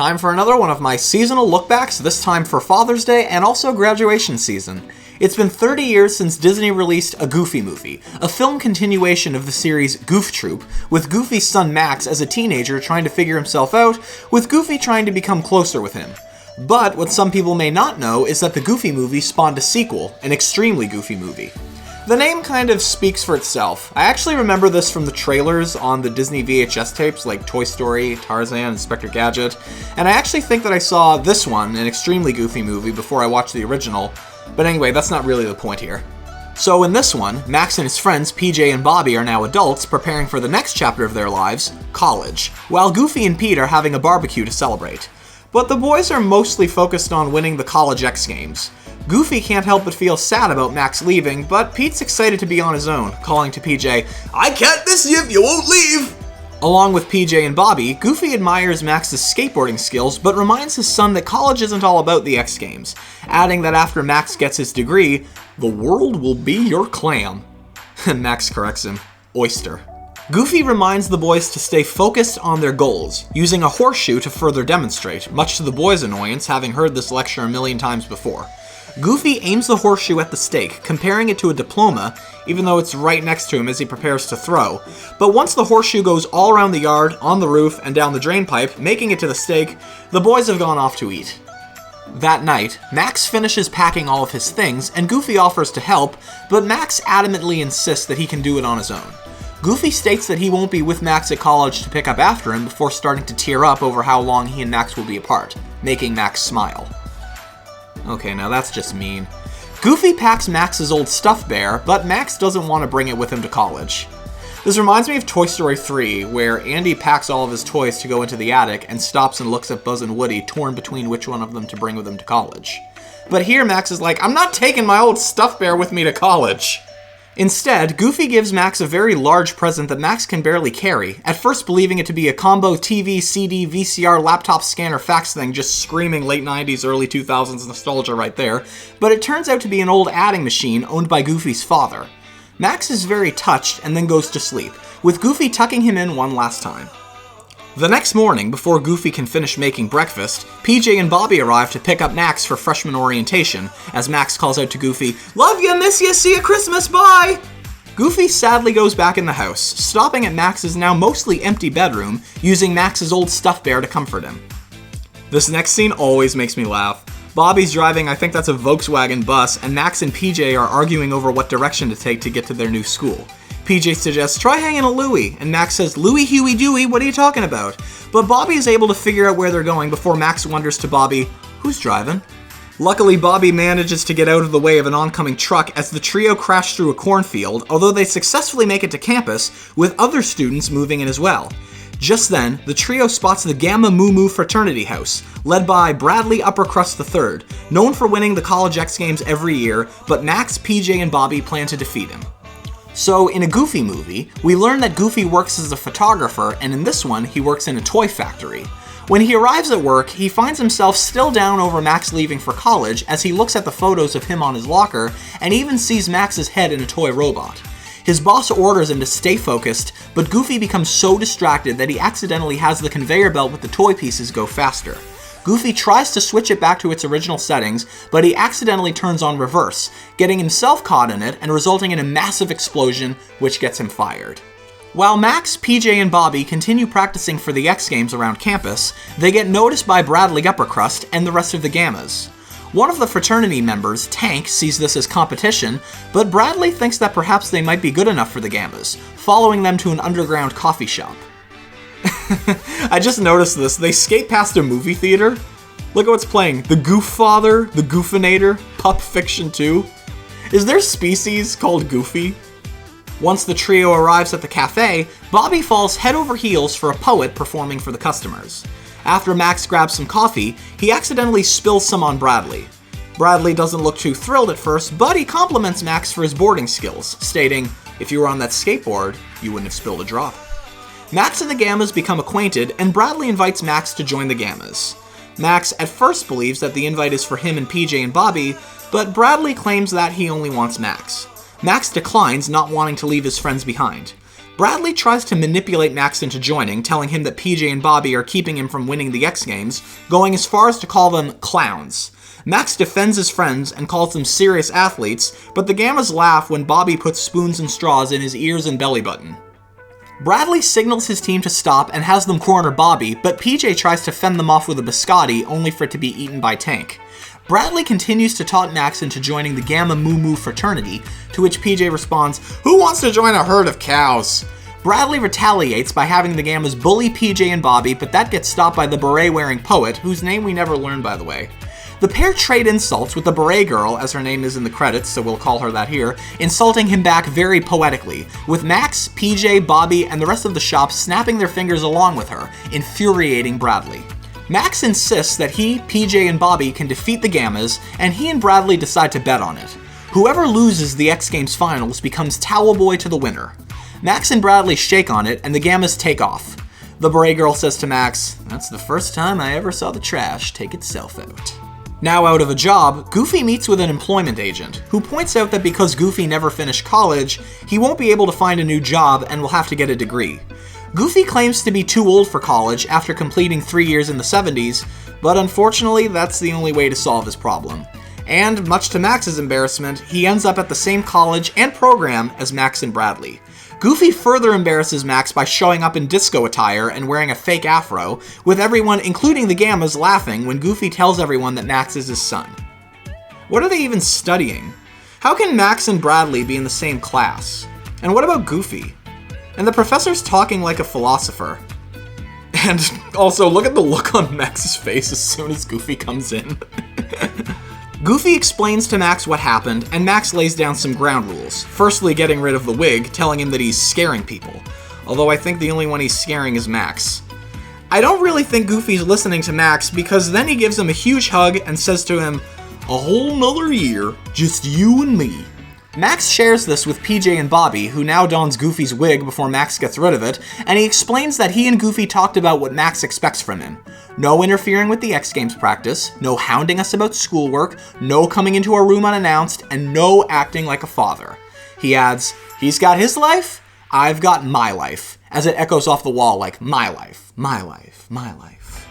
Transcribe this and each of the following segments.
Time for another one of my seasonal lookbacks, this time for Father's Day and also graduation season. It's been 30 years since Disney released a Goofy movie, a film continuation of the series Goof Troop, with Goofy's son Max as a teenager trying to figure himself out, with Goofy trying to become closer with him. But what some people may not know is that the Goofy movie spawned a sequel, an extremely goofy movie. The name kind of speaks for itself. I actually remember this from the trailers on the Disney VHS tapes like Toy Story, Tarzan, Inspector Gadget, and I actually think that I saw this one, an extremely goofy movie, before I watched the original, but anyway, that's not really the point here. So in this one, Max and his friends PJ and Bobby are now adults preparing for the next chapter of their lives, college, while Goofy and Pete are having a barbecue to celebrate. But the boys are mostly focused on winning the College X Games. Goofy can't help but feel sad about Max leaving, but Pete's excited to be on his own, calling to PJ, "I can't miss you if you won't leave!" Along with PJ and Bobby, Goofy admires Max's skateboarding skills, but reminds his son that college isn't all about the X Games, adding that after Max gets his degree, the world will be your clam. And Max corrects him, oyster. Goofy reminds the boys to stay focused on their goals, using a horseshoe to further demonstrate, much to the boys' annoyance, having heard this lecture a million times before. Goofy aims the horseshoe at the stake, comparing it to a diploma, even though it's right next to him as he prepares to throw. But once the horseshoe goes all around the yard, on the roof, and down the drain pipe, making it to the stake, the boys have gone off to eat. That night, Max finishes packing all of his things, and Goofy offers to help, but Max adamantly insists that he can do it on his own. Goofy states that he won't be with Max at college to pick up after him before starting to tear up over how long he and Max will be apart, making Max smile. Okay, now that's just mean. Goofy packs Max's old stuffed bear, but Max doesn't want to bring it with him to college. This reminds me of Toy Story 3, where Andy packs all of his toys to go into the attic and stops and looks at Buzz and Woody, torn between which one of them to bring with him to college. But here Max is like, "I'm not taking my old stuffed bear with me to college." Instead, Goofy gives Max a very large present that Max can barely carry, at first believing it to be a combo TV, CD, VCR, laptop scanner fax thing, just screaming late 90s, early 2000s nostalgia right there, but it turns out to be an old adding machine owned by Goofy's father. Max is very touched and then goes to sleep, with Goofy tucking him in one last time. The next morning, before Goofy can finish making breakfast, PJ and Bobby arrive to pick up Max for freshman orientation, as Max calls out to Goofy, "Love ya, miss ya, see ya Christmas, bye!" Goofy sadly goes back in the house, stopping at Max's now mostly empty bedroom, using Max's old stuffed bear to comfort him. This next scene always makes me laugh. Bobby's driving, I think that's a Volkswagen bus, and Max and PJ are arguing over what direction to take to get to their new school. PJ suggests, "Try hanging a Louie," and Max says, "Louie, Huey, Dewey, what are you talking about?" But Bobby is able to figure out where they're going before Max wonders to Bobby, "Who's driving?" Luckily, Bobby manages to get out of the way of an oncoming truck as the trio crash through a cornfield, although they successfully make it to campus, with other students moving in as well. Just then, the trio spots the Gamma Mumu Fraternity house, led by Bradley Uppercrust III, known for winning the College X Games every year, but Max, PJ, and Bobby plan to defeat him. So, in a Goofy movie, we learn that Goofy works as a photographer, and in this one, he works in a toy factory. When he arrives at work, he finds himself still down over Max leaving for college as he looks at the photos of him on his locker, and even sees Max's head in a toy robot. His boss orders him to stay focused, but Goofy becomes so distracted that he accidentally has the conveyor belt with the toy pieces go faster. Goofy tries to switch it back to its original settings, but he accidentally turns on reverse, getting himself caught in it and resulting in a massive explosion, which gets him fired. While Max, PJ, and Bobby continue practicing for the X Games around campus, they get noticed by Bradley Uppercrust and the rest of the Gammas. One of the fraternity members, Tank, sees this as competition, but Bradley thinks that perhaps they might be good enough for the Gammas, following them to an underground coffee shop. I just noticed this. They skate past a movie theater. Look at what's playing. The Goof Father, The Goofinator, Pup Fiction 2. Is there species called Goofy? Once the trio arrives at the cafe, Bobby falls head over heels for a poet performing for the customers. After Max grabs some coffee, he accidentally spills some on Bradley. Bradley doesn't look too thrilled at first, but he compliments Max for his boarding skills, stating, "If you were on that skateboard, you wouldn't have spilled a drop." Max and the Gammas become acquainted, and Bradley invites Max to join the Gammas. Max at first believes that the invite is for him and PJ and Bobby, but Bradley claims that he only wants Max. Max declines, not wanting to leave his friends behind. Bradley tries to manipulate Max into joining, telling him that PJ and Bobby are keeping him from winning the X Games, going as far as to call them clowns. Max defends his friends and calls them serious athletes, but the Gammas laugh when Bobby puts spoons and straws in his ears and belly button. Bradley signals his team to stop and has them corner Bobby, but PJ tries to fend them off with a biscotti, only for it to be eaten by Tank. Bradley continues to taunt Max into joining the Gamma Mumu Fraternity, to which PJ responds, "Who wants to join a herd of cows?" Bradley retaliates by having the Gammas bully PJ and Bobby, but that gets stopped by the beret-wearing poet, whose name we never learned, by the way. The pair trade insults, with the Beret Girl, as her name is in the credits, so we'll call her that here, insulting him back very poetically, with Max, PJ, Bobby, and the rest of the shop snapping their fingers along with her, infuriating Bradley. Max insists that he, PJ, and Bobby can defeat the Gammas, and he and Bradley decide to bet on it. Whoever loses the X Games finals becomes Towel Boy to the winner. Max and Bradley shake on it, and the Gammas take off. The Beret Girl says to Max, "That's the first time I ever saw the trash take itself out." Now out of a job, Goofy meets with an employment agent, who points out that because Goofy never finished college, he won't be able to find a new job and will have to get a degree. Goofy claims to be too old for college after completing 3 years in the 70s, but unfortunately that's the only way to solve his problem. And much to Max's embarrassment, he ends up at the same college and program as Max and Bradley. Goofy further embarrasses Max by showing up in disco attire and wearing a fake afro, with everyone, including the Gammas, laughing when Goofy tells everyone that Max is his son. What are they even studying? How can Max and Bradley be in the same class? And what about Goofy? And the professor's talking like a philosopher. And also, look at the look on Max's face as soon as Goofy comes in. Goofy explains to Max what happened, and Max lays down some ground rules. Firstly, getting rid of the wig, telling him that he's scaring people. Although I think the only one he's scaring is Max. I don't really think Goofy's listening to Max, because then he gives him a huge hug and says to him, "A whole nother year, just you and me." Max shares this with PJ and Bobby, who now dons Goofy's wig before Max gets rid of it, and he explains that he and Goofy talked about what Max expects from him. No interfering with the X Games practice, no hounding us about schoolwork, no coming into our room unannounced, and no acting like a father. He adds, "He's got his life, I've got my life," as it echoes off the wall like, "My life, my life, my life."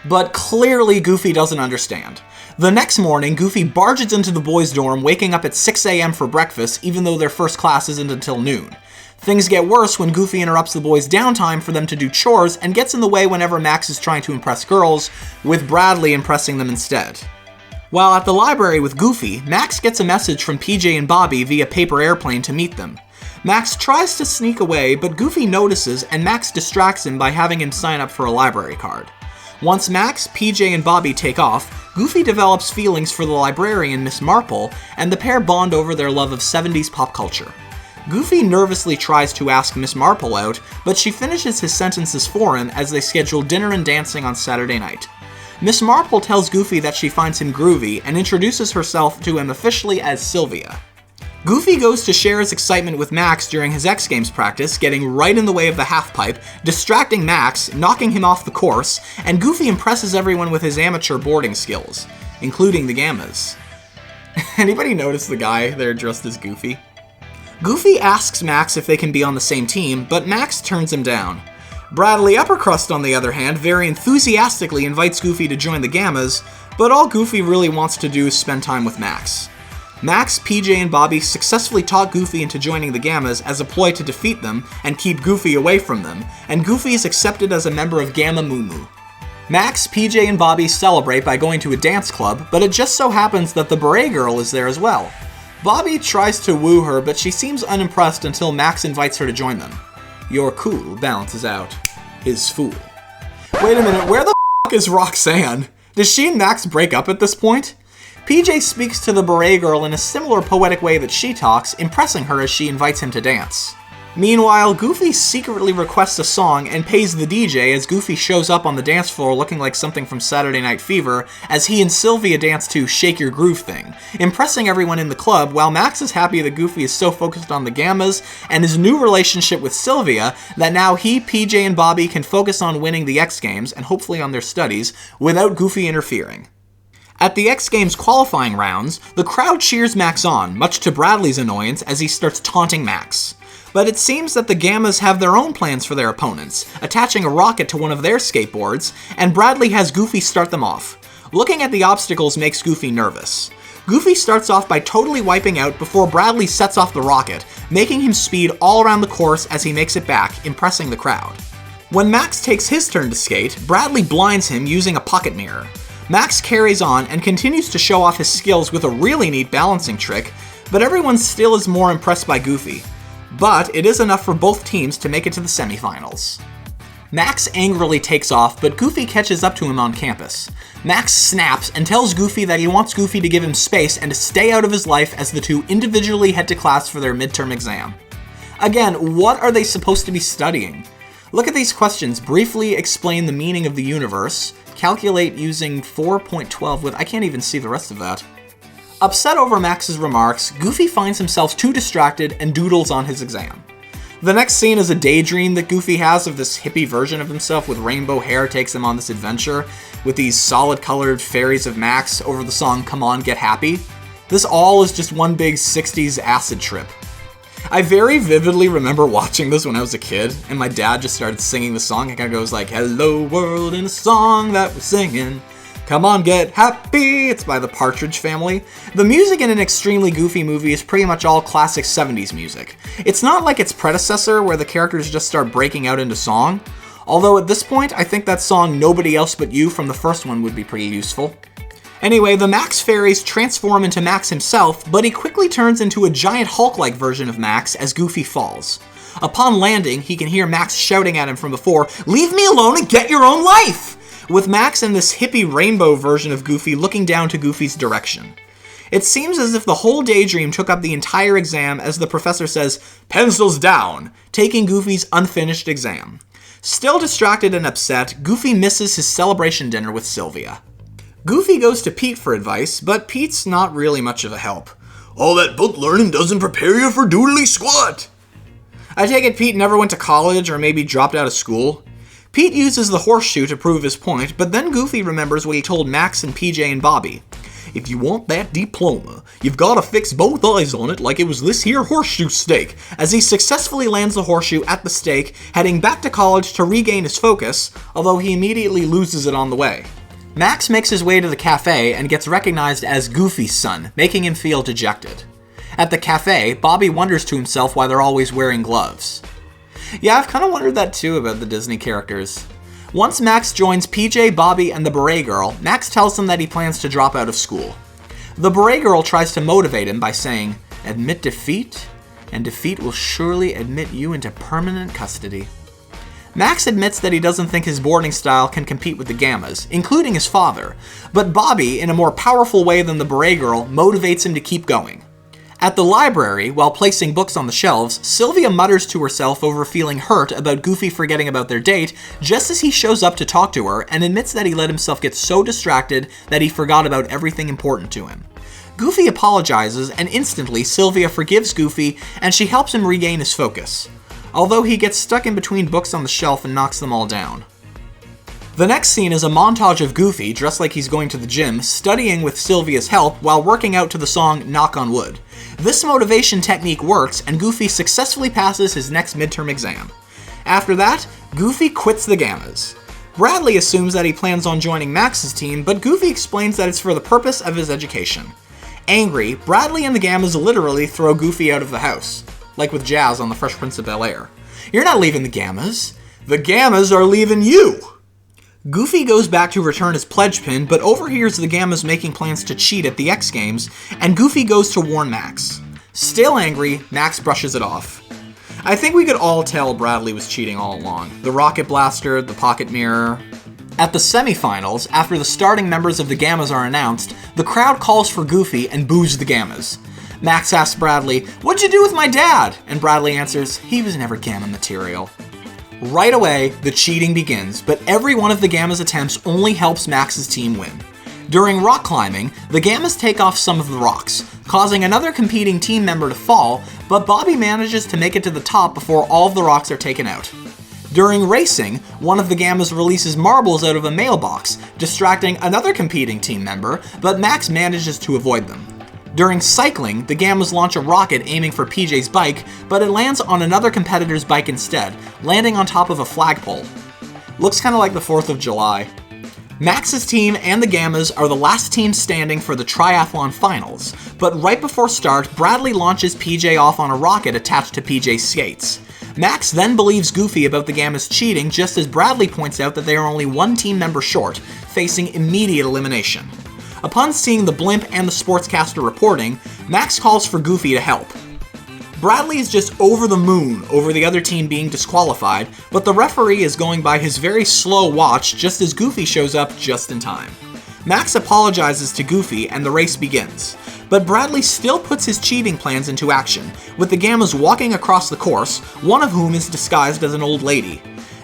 But clearly Goofy doesn't understand. The next morning, Goofy barges into the boys' dorm, waking up at 6 a.m. for breakfast, even though their first class isn't until noon. Things get worse when Goofy interrupts the boys' downtime for them to do chores and gets in the way whenever Max is trying to impress girls, with Bradley impressing them instead. While at the library with Goofy, Max gets a message from PJ and Bobby via paper airplane to meet them. Max tries to sneak away, but Goofy notices and Max distracts him by having him sign up for a library card. Once Max, PJ, and Bobby take off, Goofy develops feelings for the librarian, Miss Marple, and the pair bond over their love of 70s pop culture. Goofy nervously tries to ask Miss Marple out, but she finishes his sentences for him as they schedule dinner and dancing on Saturday night. Miss Marple tells Goofy that she finds him groovy and introduces herself to him officially as Sylvia. Goofy goes to share his excitement with Max during his X Games practice, getting right in the way of the halfpipe, distracting Max, knocking him off the course, and Goofy impresses everyone with his amateur boarding skills, including the Gammas. Anybody notice the guy there dressed as Goofy? Goofy asks Max if they can be on the same team, but Max turns him down. Bradley Uppercrust, on the other hand, very enthusiastically invites Goofy to join the Gammas, but all Goofy really wants to do is spend time with Max. Max, PJ, and Bobby successfully talk Goofy into joining the Gammas as a ploy to defeat them and keep Goofy away from them, and Goofy is accepted as a member of Gamma Mumu. Max, PJ, and Bobby celebrate by going to a dance club, but it just so happens that the Beret Girl is there as well. Bobby tries to woo her, but she seems unimpressed until Max invites her to join them. Your cool balances out his fool. Wait a minute, where the f*** is Roxanne? Does she and Max break up at this point? PJ speaks to the Beret Girl in a similar poetic way that she talks, impressing her as she invites him to dance. Meanwhile, Goofy secretly requests a song and pays the DJ as Goofy shows up on the dance floor looking like something from Saturday Night Fever as he and Sylvia dance to Shake Your Groove Thing, impressing everyone in the club while Max is happy that Goofy is so focused on the Gammas and his new relationship with Sylvia that now he, PJ, and Bobby can focus on winning the X Games and hopefully on their studies without Goofy interfering. At the X Games qualifying rounds, the crowd cheers Max on, much to Bradley's annoyance as he starts taunting Max. But it seems that the Gammas have their own plans for their opponents, attaching a rocket to one of their skateboards, and Bradley has Goofy start them off. Looking at the obstacles makes Goofy nervous. Goofy starts off by totally wiping out before Bradley sets off the rocket, making him speed all around the course as he makes it back, impressing the crowd. When Max takes his turn to skate, Bradley blinds him using a pocket mirror. Max carries on and continues to show off his skills with a really neat balancing trick, but everyone still is more impressed by Goofy. But it is enough for both teams to make it to the semifinals. Max angrily takes off, but Goofy catches up to him on campus. Max snaps and tells Goofy that he wants Goofy to give him space and to stay out of his life as the two individually head to class for their midterm exam. Again, what are they supposed to be studying? Look at these questions. Briefly explain the meaning of the universe. Calculate using 4.12 with... I can't even see the rest of that. Upset over Max's remarks, Goofy finds himself too distracted and doodles on his exam. The next scene is a daydream that Goofy has of this hippie version of himself with rainbow hair takes him on this adventure with these solid-colored fairies of Max over the song Come On Get Happy. This all is just one big 60s acid trip. I very vividly remember watching this when I was a kid, and my dad just started singing the song. It kind of goes like, "Hello world" in a song that we're singing. Come on, get happy! It's by the Partridge Family. The music in an extremely goofy movie is pretty much all classic 70s music. It's not like its predecessor where the characters just start breaking out into song. Although at this point, I think that song Nobody Else But You from the first one would be pretty useful. Anyway, the Max fairies transform into Max himself, but he quickly turns into a giant Hulk-like version of Max as Goofy falls. Upon landing, he can hear Max shouting at him from before, "Leave me alone and get your own life!" with Max and this hippie rainbow version of Goofy looking down to Goofy's direction. It seems as if the whole daydream took up the entire exam as the professor says, "Pencils down," taking Goofy's unfinished exam. Still distracted and upset, Goofy misses his celebration dinner with Sylvia. Goofy goes to Pete for advice, but Pete's not really much of a help. "All that book learning doesn't prepare you for doodly squat." I take it Pete never went to college or maybe dropped out of school. Pete uses the horseshoe to prove his point, but then Goofy remembers what he told Max and PJ and Bobby. "If you want that diploma, you've got to fix both eyes on it like it was this here horseshoe stake," as he successfully lands the horseshoe at the stake, heading back to college to regain his focus, although he immediately loses it on the way. Max makes his way to the cafe and gets recognized as Goofy's son, making him feel dejected. At the cafe, Bobby wonders to himself why they're always wearing gloves. Yeah, I've kind of wondered that too about the Disney characters. Once Max joins PJ, Bobby, and the Beret Girl, Max tells them that he plans to drop out of school. The Beret Girl tries to motivate him by saying, "Admit defeat, and defeat will surely admit you into permanent custody." Max admits that he doesn't think his boarding style can compete with the Gammas, including his father, but Bobby, in a more powerful way than the Beret Girl, motivates him to keep going. At the library, while placing books on the shelves, Sylvia mutters to herself over feeling hurt about Goofy forgetting about their date, just as he shows up to talk to her and admits that he let himself get so distracted that he forgot about everything important to him. Goofy apologizes, and instantly Sylvia forgives Goofy, and she helps him regain his focus. Although he gets stuck in between books on the shelf and knocks them all down. The next scene is a montage of Goofy, dressed like he's going to the gym, studying with Sylvia's help while working out to the song Knock on Wood. This motivation technique works, and Goofy successfully passes his next midterm exam. After that, Goofy quits the Gammas. Bradley assumes that he plans on joining Max's team, but Goofy explains that it's for the purpose of his education. Angry, Bradley and the Gammas literally throw Goofy out of the house. Like with Jazz on The Fresh Prince of Bel-Air. "You're not leaving the Gammas. The Gammas are leaving you!" Goofy goes back to return his pledge pin, but overhears the Gammas making plans to cheat at the X Games, and Goofy goes to warn Max. Still angry, Max brushes it off. I think we could all tell Bradley was cheating all along. The rocket blaster, the pocket mirror. At the semifinals, after the starting members of the Gammas are announced, the crowd calls for Goofy and boos the Gammas. Max asks Bradley, "What'd you do with my dad?" And Bradley answers, "He was never Gamma material." Right away, the cheating begins, but every one of the Gammas' attempts only helps Max's team win. During rock climbing, the Gammas take off some of the rocks, causing another competing team member to fall, but Bobby manages to make it to the top before all of the rocks are taken out. During racing, one of the Gammas releases marbles out of a mailbox, distracting another competing team member, but Max manages to avoid them. During cycling, the Gammas launch a rocket aiming for PJ's bike, but it lands on another competitor's bike instead, landing on top of a flagpole. Looks kinda like the 4th of July. Max's team and the Gammas are the last team standing for the triathlon finals, but right before start, Bradley launches PJ off on a rocket attached to PJ's skates. Max then believes Goofy about the Gammas cheating, just as Bradley points out that they are only one team member short, facing immediate elimination. Upon seeing the blimp and the sportscaster reporting, Max calls for Goofy to help. Bradley is just over the moon over the other team being disqualified, but the referee is going by his very slow watch just as Goofy shows up just in time. Max apologizes to Goofy and the race begins, but Bradley still puts his cheating plans into action, with the Gammas walking across the course, one of whom is disguised as an old lady.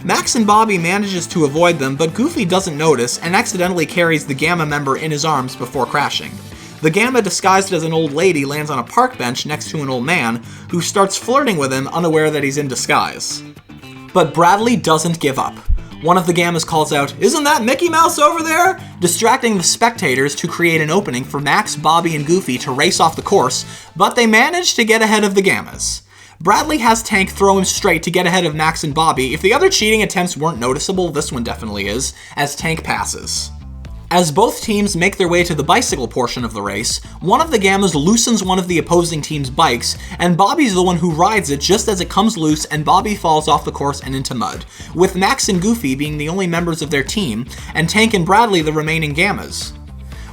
Max and Bobby manages to avoid them, but Goofy doesn't notice and accidentally carries the Gamma member in his arms before crashing. The Gamma disguised as an old lady lands on a park bench next to an old man, who starts flirting with him, unaware that he's in disguise. But Bradley doesn't give up. One of the Gammas calls out, "Isn't that Mickey Mouse over there?" distracting the spectators to create an opening for Max, Bobby, and Goofy to race off the course, but they manage to get ahead of the Gammas. Bradley has Tank throw him straight to get ahead of Max and Bobby. If the other cheating attempts weren't noticeable, this one definitely is, as Tank passes. As both teams make their way to the bicycle portion of the race, one of the Gammas loosens one of the opposing team's bikes, and Bobby's the one who rides it just as it comes loose and Bobby falls off the course and into mud, with Max and Goofy being the only members of their team, and Tank and Bradley the remaining Gammas.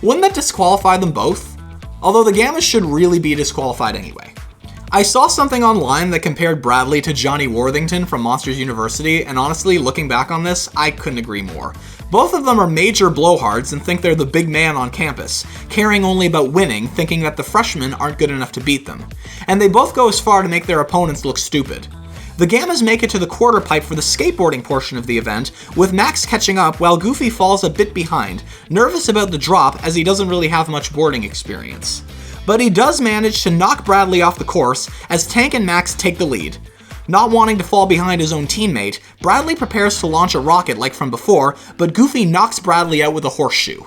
Wouldn't that disqualify them both? Although the Gammas should really be disqualified anyway. I saw something online that compared Bradley to Johnny Worthington from Monsters University, and honestly, looking back on this, I couldn't agree more. Both of them are major blowhards and think they're the big man on campus, caring only about winning, thinking that the freshmen aren't good enough to beat them. And they both go as far to make their opponents look stupid. The Gammas make it to the quarter pipe for the skateboarding portion of the event, with Max catching up while Goofy falls a bit behind, nervous about the drop as he doesn't really have much boarding experience. But he does manage to knock Bradley off the course as Tank and Max take the lead. Not wanting to fall behind his own teammate, Bradley prepares to launch a rocket like from before, but Goofy knocks Bradley out with a horseshoe.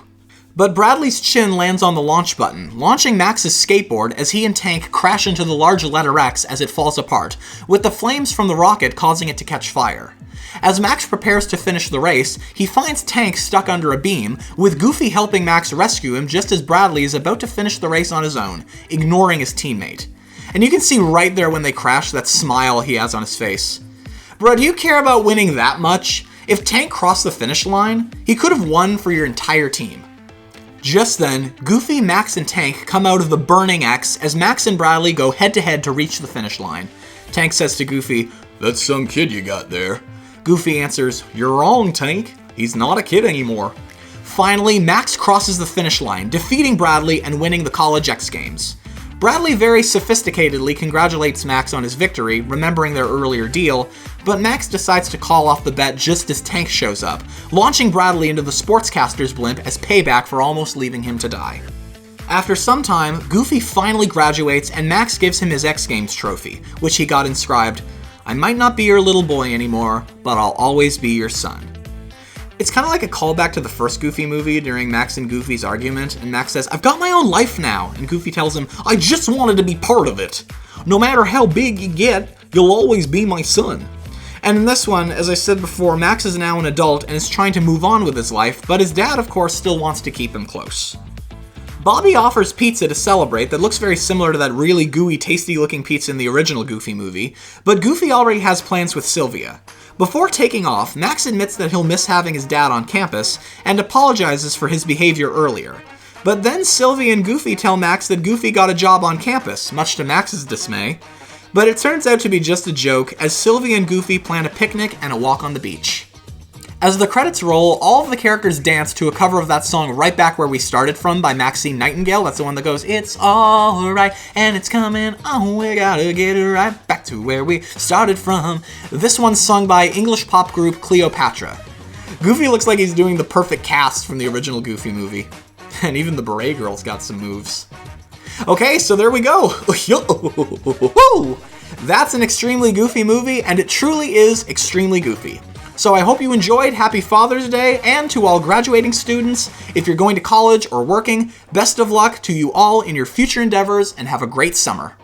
But Bradley's chin lands on the launch button, launching Max's skateboard as he and Tank crash into the large letter X as it falls apart, with the flames from the rocket causing it to catch fire. As Max prepares to finish the race, he finds Tank stuck under a beam, with Goofy helping Max rescue him just as Bradley is about to finish the race on his own, ignoring his teammate. And you can see right there when they crash that smile he has on his face. Bro, do you care about winning that much? If Tank crossed the finish line, he could have won for your entire team. Just then, Goofy, Max, and Tank come out of the burning X as Max and Bradley go head-to-head to reach the finish line. Tank says to Goofy, "That's some kid you got there." Goofy answers, "You're wrong, Tank. He's not a kid anymore." Finally, Max crosses the finish line, defeating Bradley and winning the College X Games. Bradley very sophisticatedly congratulates Max on his victory, remembering their earlier deal, but Max decides to call off the bet just as Tank shows up, launching Bradley into the sportscaster's blimp as payback for almost leaving him to die. After some time, Goofy finally graduates and Max gives him his X Games trophy, which he got inscribed, "I might not be your little boy anymore, but I'll always be your son." It's kind of like a callback to the first Goofy movie during Max and Goofy's argument, and Max says, "I've got my own life now," and Goofy tells him, "I just wanted to be part of it. No matter how big you get, you'll always be my son." And in this one, as I said before, Max is now an adult and is trying to move on with his life, but his dad, of course, still wants to keep him close. Bobby offers pizza to celebrate that looks very similar to that really gooey, tasty-looking pizza in the original Goofy movie, but Goofy already has plans with Sylvia. Before taking off, Max admits that he'll miss having his dad on campus, and apologizes for his behavior earlier. But then Sylvia and Goofy tell Max that Goofy got a job on campus, much to Max's dismay. But it turns out to be just a joke, as Sylvia and Goofy plan a picnic and a walk on the beach. As the credits roll, all of the characters dance to a cover of that song Right Back Where We Started From by Maxine Nightingale. That's the one that goes, "It's alright, and it's coming on, we gotta get it right back to where we started from." This one's sung by English pop group Cleopatra. Goofy looks like he's doing the perfect cast from the original Goofy movie. And even the Beret Girl's got some moves. Okay, so there we go. That's an extremely goofy movie, and it truly is extremely goofy. So I hope you enjoyed. Happy Father's Day, and to all graduating students, if you're going to college or working, best of luck to you all in your future endeavors, and have a great summer.